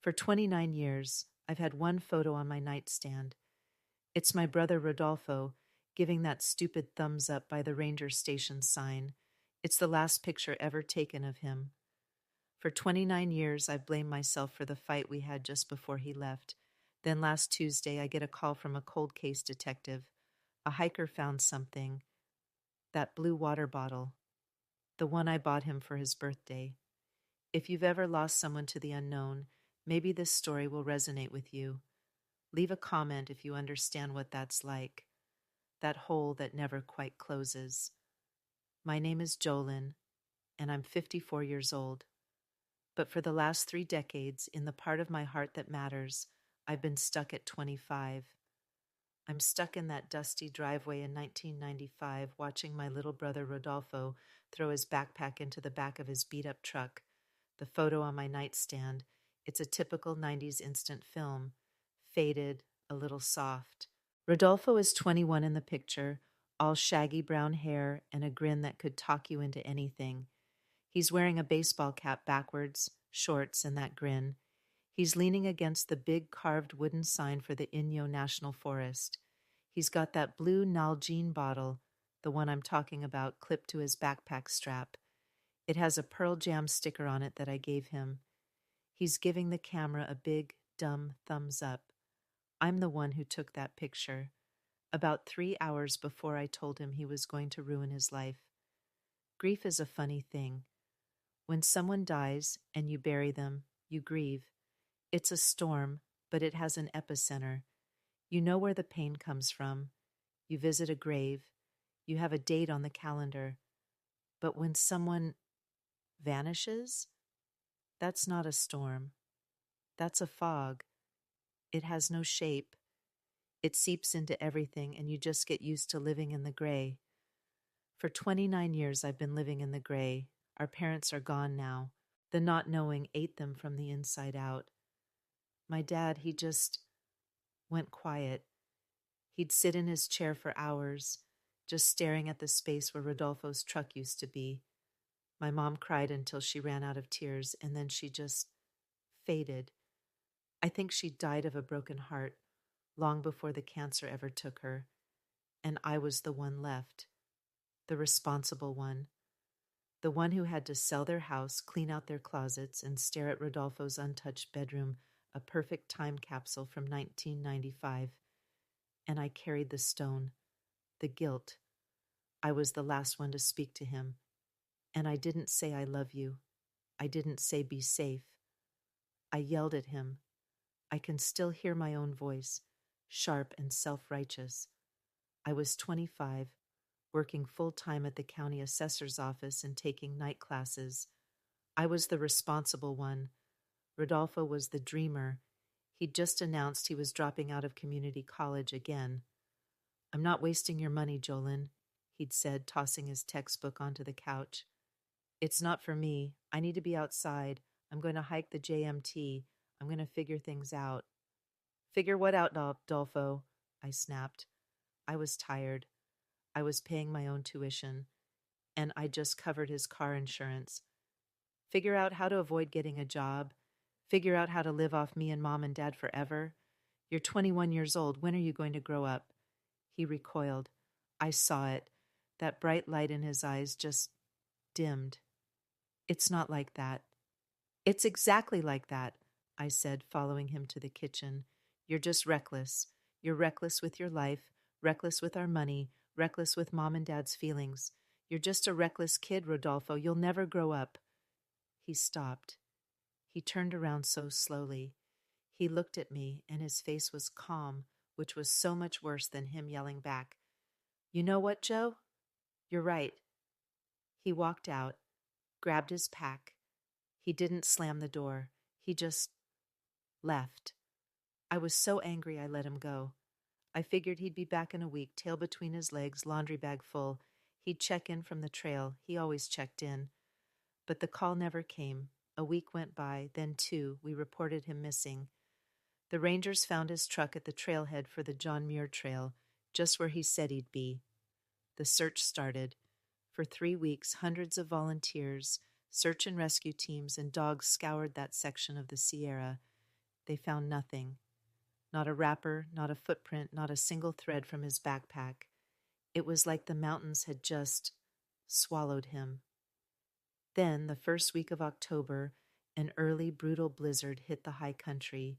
For 29 years, I've had one photo on my nightstand. It's my brother Rodolfo giving that stupid thumbs up by the ranger station sign. It's the last picture ever taken of him. For 29 years, I've blamed myself for the fight we had just before he left. Then last Tuesday, I get a call from a cold case detective. A hiker found something. That blue water bottle. The one I bought him for his birthday. If you've ever lost someone to the unknown, maybe this story will resonate with you. Leave a comment if you understand what that's like. That hole that never quite closes. My name is Jolyn, and I'm 54 years old. But for the last 3 decades, in the part of my heart that matters, I've been stuck at 25. I'm stuck in that dusty driveway in 1995 watching my little brother Rodolfo throw his backpack into the back of his beat-up truck. The photo on my nightstand, it's a typical 90s instant film. Faded, a little soft. Rodolfo is 21 in the picture, all shaggy brown hair and a grin that could talk you into anything. He's wearing a baseball cap backwards, shorts, and that grin. He's leaning against the big carved wooden sign for the Inyo National Forest. He's got that blue Nalgene bottle, the one I'm talking about, clipped to his backpack strap. It has a Pearl Jam sticker on it that I gave him. He's giving the camera a big, dumb thumbs up. I'm the one who took that picture, about 3 hours before I told him he was going to ruin his life. Grief is a funny thing. When someone dies and you bury them, you grieve. It's a storm, but it has an epicenter. You know where the pain comes from. You visit a grave. You have a date on the calendar. But when someone vanishes, that's not a storm. That's a fog. It has no shape. It seeps into everything, and you just get used to living in the gray. For 29 years, I've been living in the gray. Our parents are gone now. The not knowing ate them from the inside out. My dad, he just went quiet. He'd sit in his chair for hours, just staring at the space where Rodolfo's truck used to be. My mom cried until she ran out of tears, and then she just faded. I think she died of a broken heart long before the cancer ever took her, and I was the one left, the responsible one, the one who had to sell their house, clean out their closets, and stare at Rodolfo's untouched bedroom, a perfect time capsule from 1995. And I carried the stone, the guilt. I was the last one to speak to him. And I didn't say I love you. I didn't say be safe. I yelled at him. I can still hear my own voice, sharp and self-righteous. I was 25, working full-time at the county assessor's office and taking night classes. I was the responsible one. Rodolfo was the dreamer. He'd just announced he was dropping out of community college again. I'm not wasting your money, Jolyn, he'd said, tossing his textbook onto the couch. It's not for me. I need to be outside. I'm going to hike the JMT. I'm going to figure things out. Figure what out, Rodolfo? I snapped. I was tired. I was paying my own tuition, and I just covered his car insurance. Figure out how to avoid getting a job. Figure out how to live off me and Mom and Dad forever. You're 21 years old. When are you going to grow up? He recoiled. I saw it. That bright light in his eyes just dimmed. It's not like that. It's exactly like that, I said, following him to the kitchen. You're just reckless. You're reckless with your life, reckless with our money, reckless with Mom and Dad's feelings. You're just a reckless kid, Rodolfo. You'll never grow up. He stopped. He turned around so slowly. He looked at me, and his face was calm, which was so much worse than him yelling back, "You know what, Joe? You're right." He walked out, grabbed his pack. He didn't slam the door. He just left. I was so angry I let him go. I figured he'd be back in a week, tail between his legs, laundry bag full. He'd check in from the trail. He always checked in. But the call never came. A week went by, then 2. We reported him missing. The rangers found his truck at the trailhead for the John Muir Trail, just where he said he'd be. The search started. For 3 weeks, hundreds of volunteers, search and rescue teams, and dogs scoured that section of the Sierra. They found nothing. Not a wrapper, not a footprint, not a single thread from his backpack. It was like the mountains had just swallowed him. Then, the first week of October, an early, brutal blizzard hit the high country.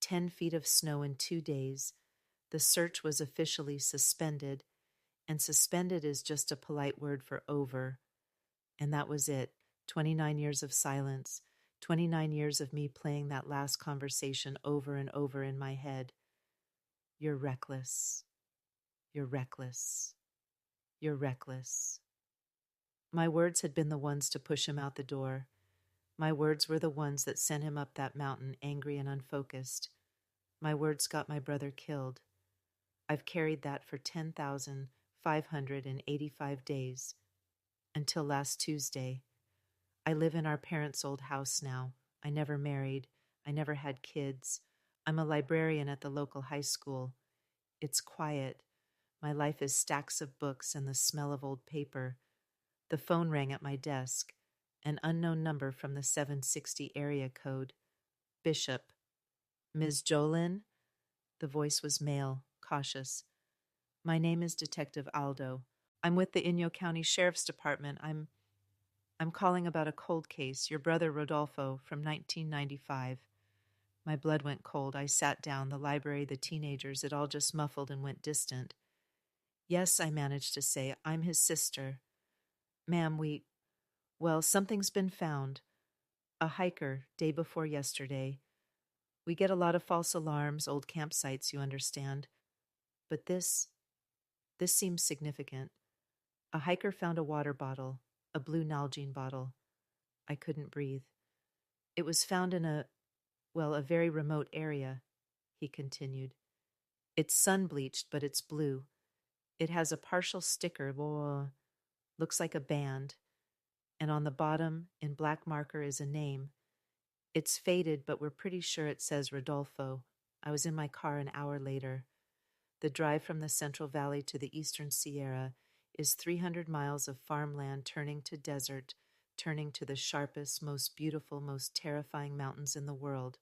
10 feet of snow in 2 days. The search was officially suspended, and suspended is just a polite word for over. And that was it. 29 years of silence. 29 years of me playing that last conversation over and over in my head. You're reckless. You're reckless. You're reckless. My words had been the ones to push him out the door. My words were the ones that sent him up that mountain angry and unfocused. My words got my brother killed. I've carried that for 10,585 days. Until last Tuesday. I live in our parents' old house now. I never married. I never had kids. I'm a librarian at the local high school. It's quiet. My life is stacks of books and the smell of old paper. The phone rang at my desk. An unknown number from the 760 area code. Bishop. Ms. Jolin? The voice was male, cautious. My name is Detective Aldo. I'm with the Inyo County Sheriff's Department. I'm calling about a cold case, your brother Rodolfo, from 1995. My blood went cold. I sat down, the library, the teenagers, it all just muffled and went distant. Yes, I managed to say, I'm his sister. Ma'am, something's been found. A hiker, day before yesterday. We get a lot of false alarms, old campsites, you understand. But this seems significant. A hiker found a water bottle, a blue Nalgene bottle. I couldn't breathe. It was found in a very remote area, he continued. It's sun-bleached, but it's blue. It has a partial sticker, looks like a band, and on the bottom, in black marker, is a name. It's faded, but we're pretty sure it says Rodolfo. I was in my car an hour later. The drive from the Central Valley to the Eastern Sierra is 300 miles of farmland turning to desert, turning to the sharpest, most beautiful, most terrifying mountains in the world.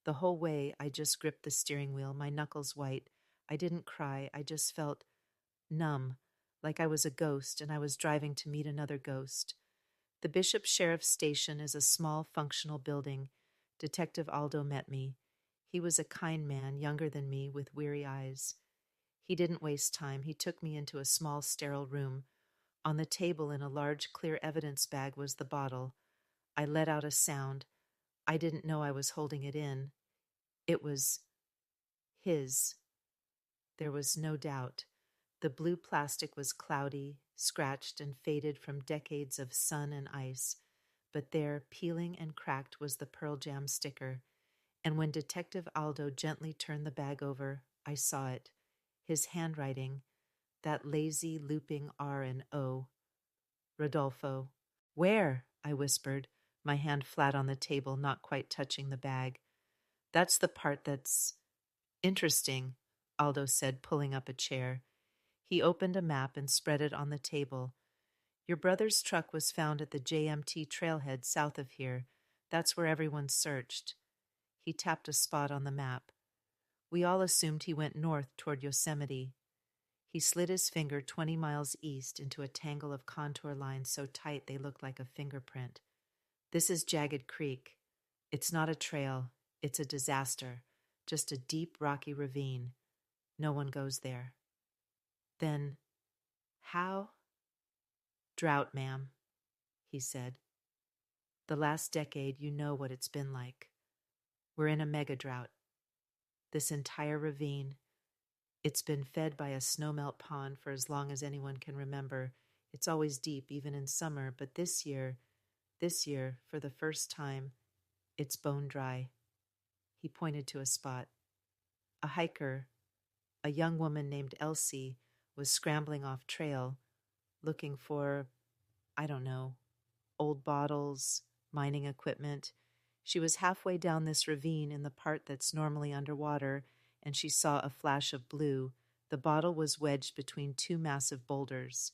The whole way, I just gripped the steering wheel, my knuckles white. I didn't cry, I just felt numb, like I was a ghost and I was driving to meet another ghost. The Bishop Sheriff's Station is a small, functional building. Detective Aldo met me. He was a kind man, younger than me, with weary eyes. He didn't waste time. He took me into a small, sterile room. On the table in a large, clear evidence bag was the bottle. I let out a sound. I didn't know I was holding it in. It was his. There was no doubt. The blue plastic was cloudy, scratched, and faded from decades of sun and ice. But there, peeling and cracked, was the Pearl Jam sticker. And when Detective Aldo gently turned the bag over, I saw it. His handwriting, that lazy, looping R and O. Rodolfo. Where? I whispered, my hand flat on the table, not quite touching the bag. That's the part that's interesting, Aldo said, pulling up a chair. He opened a map and spread it on the table. Your brother's truck was found at the JMT trailhead south of here. That's where everyone searched. He tapped a spot on the map. We all assumed he went north toward Yosemite. He slid his finger 20 miles east into a tangle of contour lines so tight they looked like a fingerprint. This is Jagged Creek. It's not a trail. It's a disaster. Just a deep, rocky ravine. No one goes there. Then, how? Drought, ma'am, he said. The last decade, you know what it's been like. We're in a mega drought. This entire ravine, it's been fed by a snowmelt pond for as long as anyone can remember. It's always deep, even in summer, but this year, for the first time, it's bone dry. He pointed to a spot. A hiker, a young woman named Elsie, was scrambling off trail, looking for, I don't know, old bottles, mining equipment. She was halfway down this ravine in the part that's normally underwater, and she saw a flash of blue. The bottle was wedged between two massive boulders.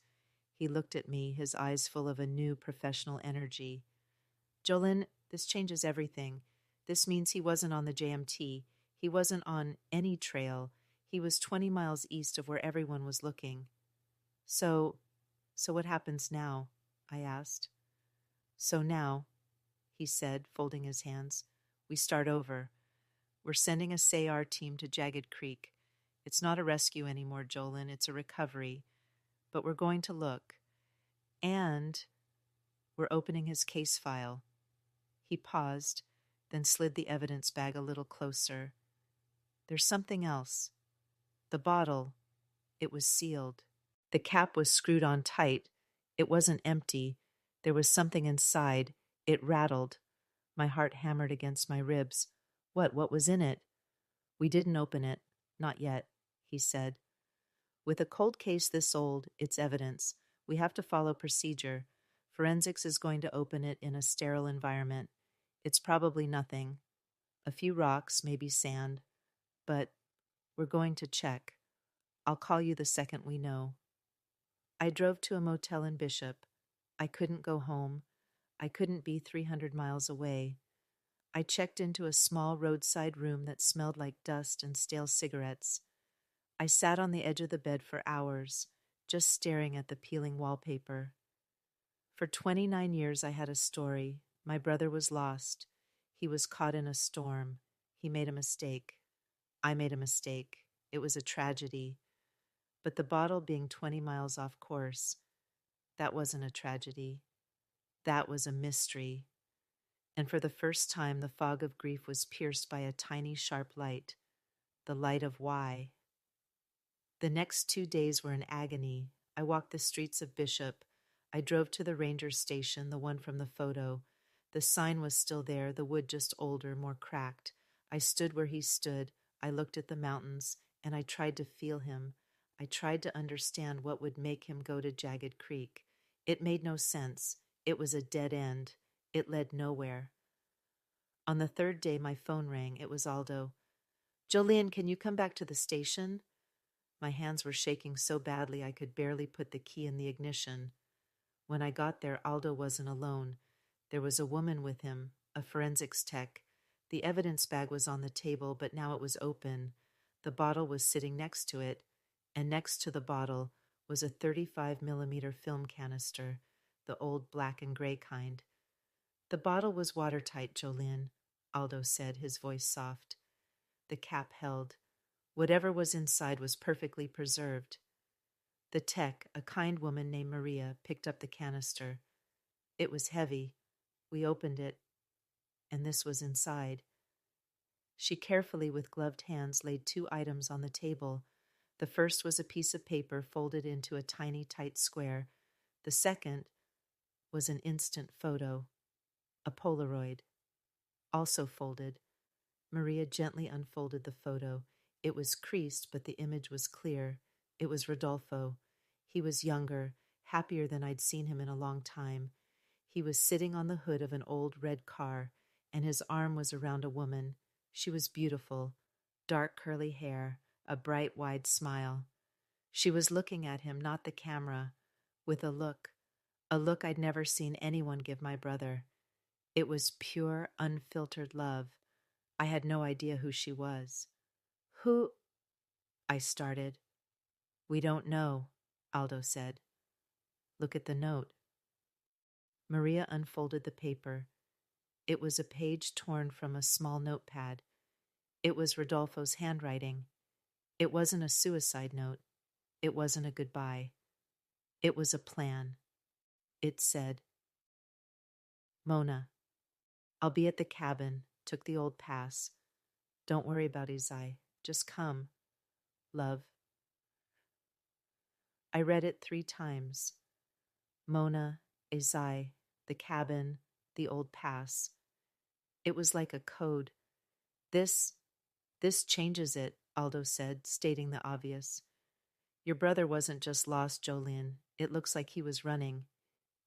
He looked at me, his eyes full of a new professional energy. Jolene, this changes everything. This means he wasn't on the JMT. He wasn't on any trail. He was 20 miles east of where everyone was looking. So what happens now? I asked. So now, he said, folding his hands, we start over. We're sending a SAR team to Jagged Creek. It's not a rescue anymore, Jolin. It's a recovery. But we're going to look. And we're opening his case file. He paused, then slid the evidence bag a little closer. There's something else. The bottle. It was sealed. The cap was screwed on tight. It wasn't empty. There was something inside. It rattled. My heart hammered against my ribs. What was in it? We didn't open it. Not yet, he said. With a cold case this old, it's evidence. We have to follow procedure. Forensics is going to open it in a sterile environment. It's probably nothing. A few rocks, maybe sand. But we're going to check. I'll call you the second we know. I drove to a motel in Bishop. I couldn't go home. I couldn't be 300 miles away. I checked into a small roadside room that smelled like dust and stale cigarettes. I sat on the edge of the bed for hours, just staring at the peeling wallpaper. For 29 years I had a story. My brother was lost. He was caught in a storm. He made a mistake. I made a mistake. It was a tragedy. But the bottle being 20 miles off course, that wasn't a tragedy. That was a mystery. And for the first time, the fog of grief was pierced by a tiny, sharp light, the light of why. The next 2 days were an agony. I walked the streets of Bishop. I drove to the ranger station, the one from the photo. The sign was still there, the wood just older, more cracked. I stood where he stood. I looked at the mountains, and I tried to feel him. I tried to understand what would make him go to Jagged Creek. It made no sense. It was a dead end. It led nowhere. On the third day, my phone rang. It was Aldo. Jolene, can you come back to the station? My hands were shaking so badly I could barely put the key in the ignition. When I got there, Aldo wasn't alone. There was a woman with him, a forensics tech. The evidence bag was on the table, but now it was open. The bottle was sitting next to it, and next to the bottle was a 35-millimeter film canister, the old black and gray kind. The bottle was watertight, Jolene, Aldo said, his voice soft. The cap held. Whatever was inside was perfectly preserved. The tech, a kind woman named Maria, picked up the canister. It was heavy. We opened it, and this was inside. She carefully, with gloved hands, laid 2 items on the table. The first was a piece of paper folded into a tiny, tight square. The second was an instant photo, a Polaroid, also folded. Maria gently unfolded the photo. It was creased, but the image was clear. It was Rodolfo. He was younger, happier than I'd seen him in a long time. He was sitting on the hood of an old red car, and his arm was around a woman. She was beautiful, dark curly hair, a bright, wide smile. She was looking at him, not the camera, with a look I'd never seen anyone give my brother. It was pure, unfiltered love. I had no idea who she was. Who? I started. We don't know, Aldo said. Look at the note. Maria unfolded the paper. It was a page torn from a small notepad. It was Rodolfo's handwriting. It wasn't a suicide note. It wasn't a goodbye. It was a plan. It said, Mona, I'll be at the cabin. Took the old pass. Don't worry about Izai. Just come. Love. I read it 3 times. Mona, Izai, the cabin, the old pass. It was like a code. This changes it, Aldo said, stating the obvious. Your brother wasn't just lost, Jolene. It looks like he was running.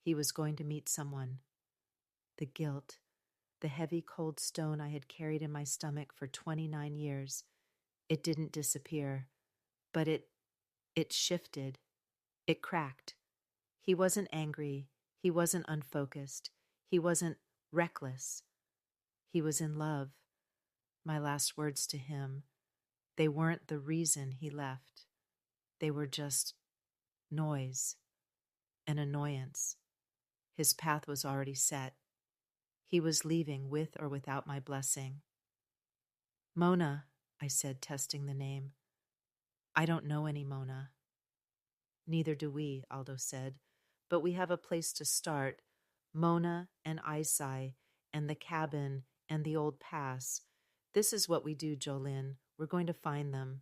He was going to meet someone. The guilt, the heavy cold stone I had carried in my stomach for 29 years. It didn't disappear, but it shifted. It cracked. He wasn't angry. He wasn't unfocused. He wasn't reckless. He was in love. My last words to him, they weren't the reason he left. They were just noise, an annoyance. His path was already set. He was leaving with or without my blessing. Mona, I said, testing the name. I don't know any Mona. Neither do we, Aldo said, but we have a place to start. Mona and Isai and the cabin and the old pass. This is what we do, Jolene. We're going to find them.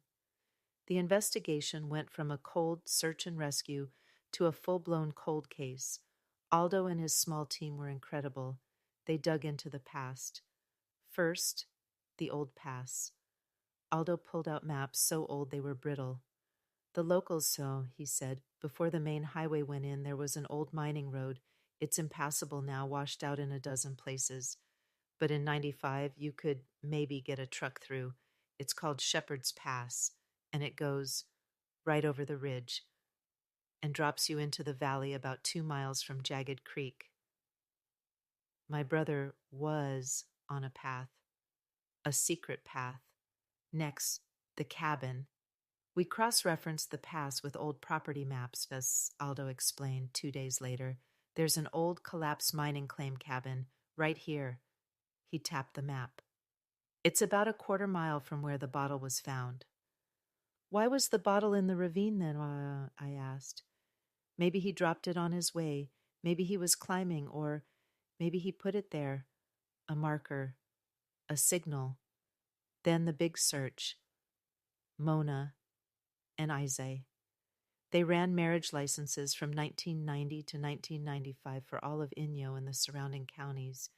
The investigation went from a cold search and rescue to a full-blown cold case. Aldo and his small team were incredible. They dug into the past. First, the old pass. Aldo pulled out maps so old they were brittle. The locals so, he said. Before the main highway went in, there was an old mining road. It's impassable now, washed out in a dozen places. But in 95, you could maybe get a truck through. It's called Shepherd's Pass, and it goes right over the ridge and drops you into the valley about 2 miles from Jagged Creek. My brother was on a path, a secret path. Next, the cabin. We cross-referenced the pass with old property maps, as Aldo explained 2 days later. There's an old collapsed mining claim cabin right here. He tapped the map. It's about a 1/4 mile from where the bottle was found. Why was the bottle in the ravine then? I asked. Maybe he dropped it on his way. Maybe he was climbing, or maybe he put it there. A marker, a signal. Then the big search. Mona and Isai. They ran marriage licenses from 1990 to 1995 for all of Inyo and the surrounding counties.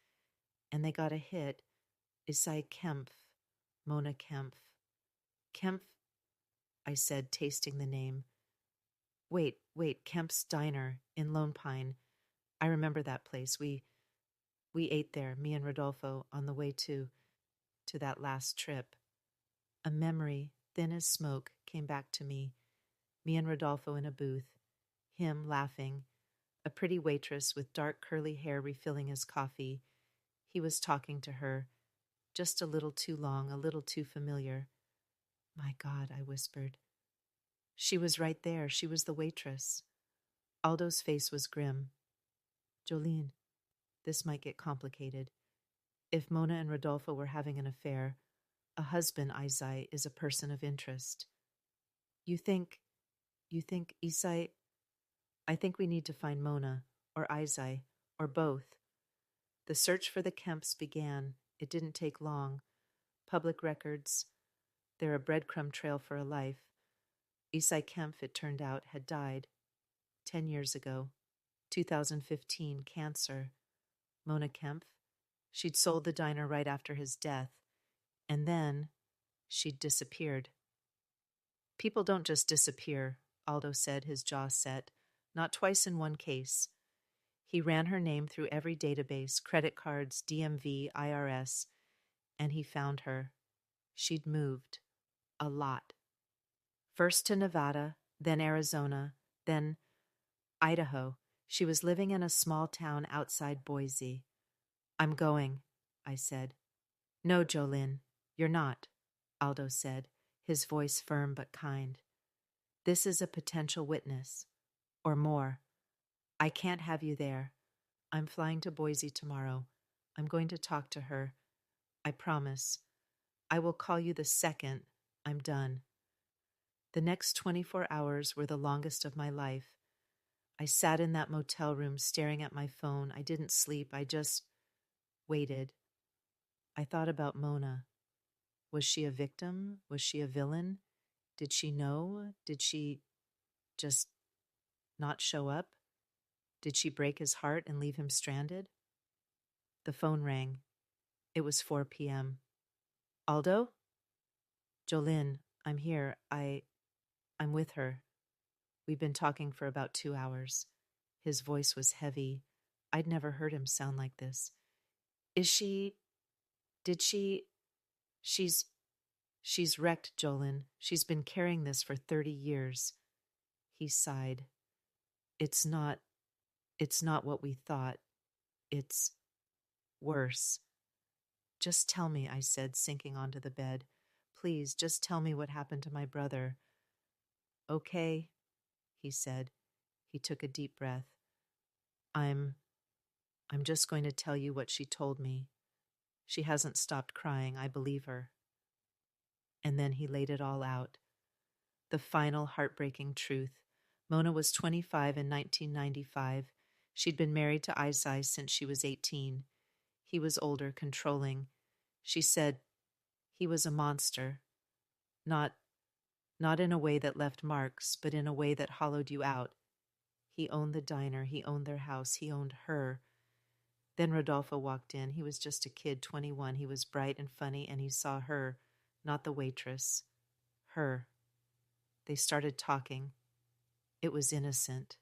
And they got a hit. Isai Kempf, Mona Kempf. Kempf, I said, tasting the name. Wait, Kemp's Diner in Lone Pine. I remember that place. We ate there, me and Rodolfo, on the way to that last trip. A memory, thin as smoke, came back to me. Me and Rodolfo in a booth, him laughing, a pretty waitress with dark curly hair refilling his coffee. He was talking to her, just a little too long, a little too familiar. My God, I whispered. She was right there. She was the waitress. Aldo's face was grim. Jolene, this might get complicated. If Mona and Rodolfo were having an affair, a husband, Isai, is a person of interest. You think Isai? I think we need to find Mona, or Isai, or both. The search for the Kemps began. It didn't take long. Public records. They're a breadcrumb trail for a life. Isai Kempf, it turned out, had died 10 years ago. 2015, cancer. Mona Kempf, she'd sold the diner right after his death. And then she'd disappeared. People don't just disappear, Aldo said, his jaw set. Not twice in one case. He ran her name through every database, credit cards, DMV, IRS, and he found her. She'd moved. A lot. First to Nevada, then Arizona, then Idaho. She was living in a small town outside Boise. I'm going, I said. No, Jolene, you're not, Aldo said, his voice firm but kind. This is a potential witness, or more. I can't have you there. I'm flying to Boise tomorrow. I'm going to talk to her. I promise. I will call you the second I'm done. The next 24 hours were the longest of my life. I sat in that motel room staring at my phone. I didn't sleep. I just waited. I thought about Mona. Was she a victim? Was she a villain? Did she know? Did she just not show up? Did she break his heart and leave him stranded? The phone rang. It was 4 p.m. Aldo? Jolene, I'm here. I'm with her. We've been talking for about 2 hours. His voice was heavy. I'd never heard him sound like this. She's wrecked, Jolene. She's been carrying this for 30 years. He sighed. It's not what we thought. It's worse. Just tell me, I said, sinking onto the bed. Please, just tell me what happened to my brother. Okay, he said. He took a deep breath. I'm just going to tell you what she told me. She hasn't stopped crying. I believe her. And then he laid it all out. The final heartbreaking truth. Mona was 25 in 1995. She'd been married to Isai since she was 18. He was older, controlling. She said he was a monster. Not in a way that left marks, but in a way that hollowed you out. He owned the diner. He owned their house. He owned her. Then Rodolfo walked in. He was just a kid, 21. He was bright and funny, and he saw her, not the waitress. Her. They started talking. It was innocent.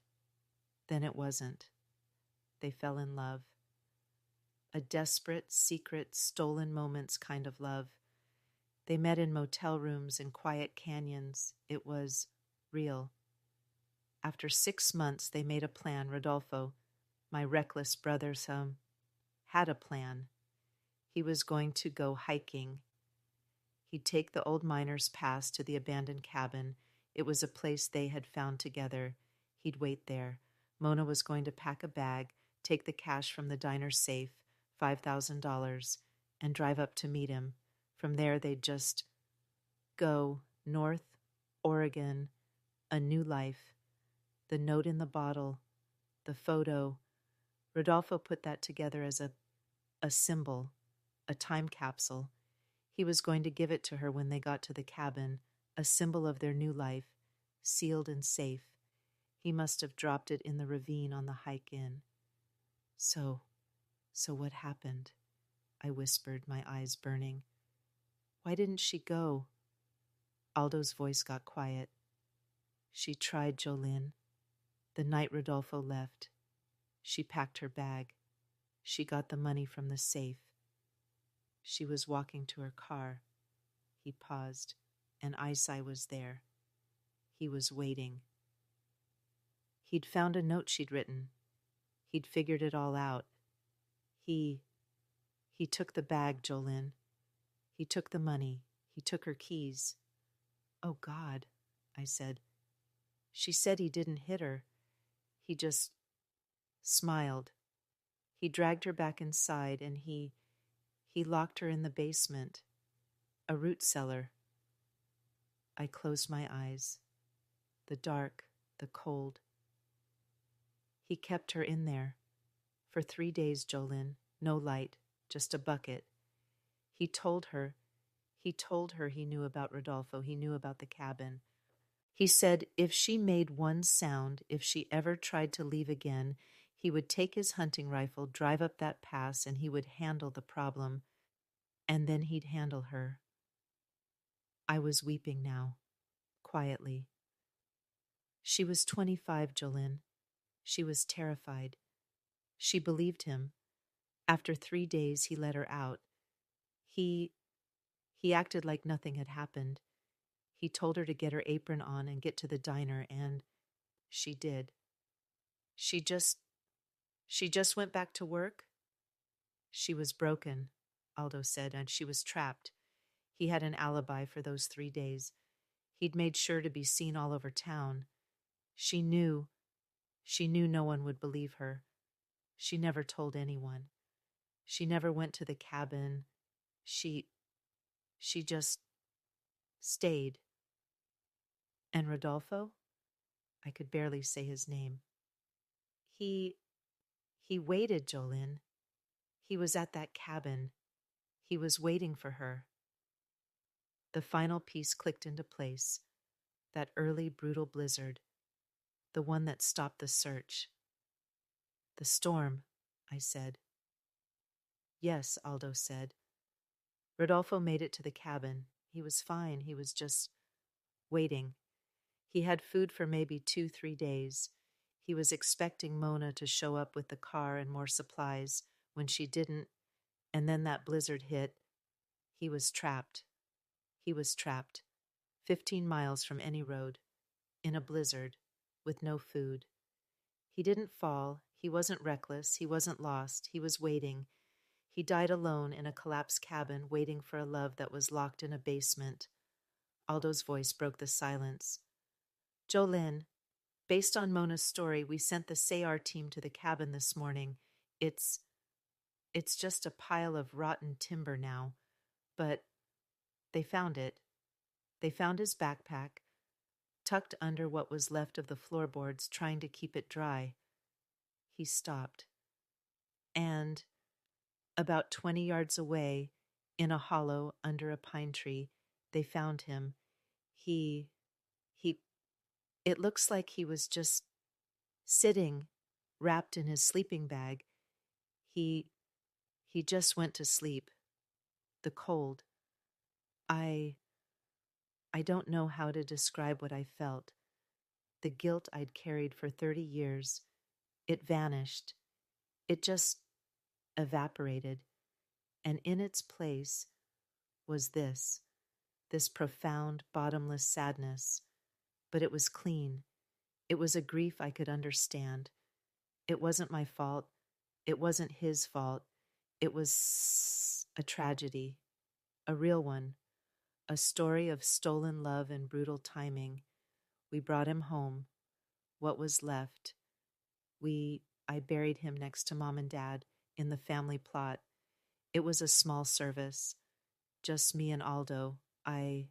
Then it wasn't. They fell in love. A desperate, secret, stolen moments kind of love. They met in motel rooms in quiet canyons. It was real. After 6 months, they made a plan. Rodolfo, my reckless brother, had a plan. He was going to go hiking. He'd take the old miner's pass to the abandoned cabin. It was a place they had found together. He'd wait there. Mona was going to pack a bag, take the cash from the diner's safe, $5,000, and drive up to meet him. From there, they'd just go north, Oregon, a new life. The note in the bottle, the photo. Rodolfo put that together as a symbol, a time capsule. He was going to give it to her when they got to the cabin, a symbol of their new life, sealed and safe. He must have dropped it in the ravine on the hike in. So what happened? I whispered, my eyes burning. Why didn't she go? Aldo's voice got quiet. She tried, Jolene. The night Rodolfo left, she packed her bag. She got the money from the safe. She was walking to her car. He paused, and Isai was there. He was waiting. He'd found a note she'd written. He'd figured it all out. He took the bag, Jolene. He took the money. He took her keys. Oh, God, I said. She said he didn't hit her. He just smiled. He dragged her back inside, and he locked her in the basement, a root cellar. I closed my eyes. The dark, the cold. He kept her in there. For 3 days, Jolene, no light, just a bucket. He told her he knew about Rodolfo, he knew about the cabin. He said if she made one sound, if she ever tried to leave again, he would take his hunting rifle, drive up that pass, and he would handle the problem. And then he'd handle her. I was weeping now, quietly. She was 25, Jolene. She was terrified. She believed him. After 3 days, he let her out. He acted like nothing had happened. He told her to get her apron on and get to the diner, and she did. She just went back to work? She was broken, Aldo said, and she was trapped. He had an alibi for those 3 days. He'd made sure to be seen all over town. She knew no one would believe her. She never told anyone. She never went to the cabin. She just stayed. And Rodolfo? I could barely say his name. He waited, Jolene. He was at that cabin. He was waiting for her. The final piece clicked into place. That early, brutal blizzard. The one that stopped the search. The storm, I said. Yes, Aldo said. Rodolfo made it to the cabin. He was fine. He was just waiting. He had food for maybe 2-3 days. He was expecting Mona to show up with the car and more supplies. When she didn't, and then that blizzard hit, he was trapped. He was trapped, 15 miles from any road, in a blizzard, with no food. He didn't fall. He wasn't reckless. He wasn't lost. He was waiting. He died alone in a collapsed cabin, waiting for a love that was locked in a basement. Aldo's voice broke the silence. Jolene, based on Mona's story, we sent the SAR team to the cabin this morning. It's just a pile of rotten timber now, but they found it. They found his backpack, tucked under what was left of the floorboards, trying to keep it dry. He stopped. And about 20 yards away, in a hollow under a pine tree, they found him. He, it looks like he was just sitting, wrapped in his sleeping bag. He just went to sleep. The cold. I don't know how to describe what I felt. The guilt I'd carried for 30 years. It vanished. It just evaporated. And in its place was this profound, bottomless sadness. But it was clean. It was a grief I could understand. It wasn't my fault. It wasn't his fault. It was a tragedy, a real one, a story of stolen love and brutal timing. We brought him home. What was left? I buried him next to Mom and Dad in the family plot. It was a small service, just me and Aldo. I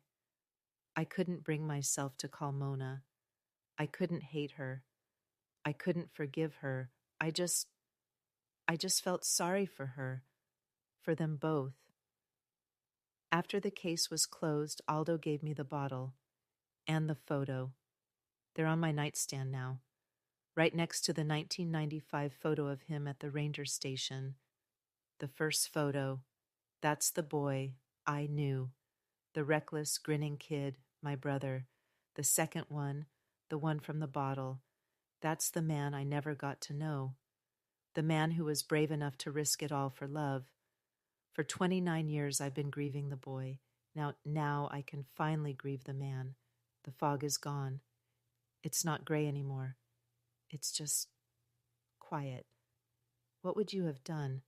couldn't bring myself to call Mona. I couldn't hate her. I couldn't forgive her. I just felt sorry for her, for them both. After the case was closed, Aldo gave me the bottle and the photo. They're on my nightstand now, right next to the 1995 photo of him at the ranger station. The first photo, that's the boy I knew, the reckless, grinning kid, my brother. The second one, the one from the bottle, that's the man I never got to know, the man who was brave enough to risk it all for love. For 29 years I've been grieving the boy. Now I can finally grieve the man. The fog is gone. It's not gray anymore. It's just quiet. What would you have done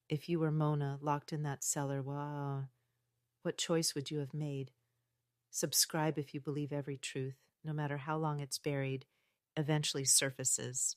if you were Mona locked in that cellar? Wow. What choice would you have made? Subscribe if you believe every truth, no matter how long it's buried, eventually surfaces.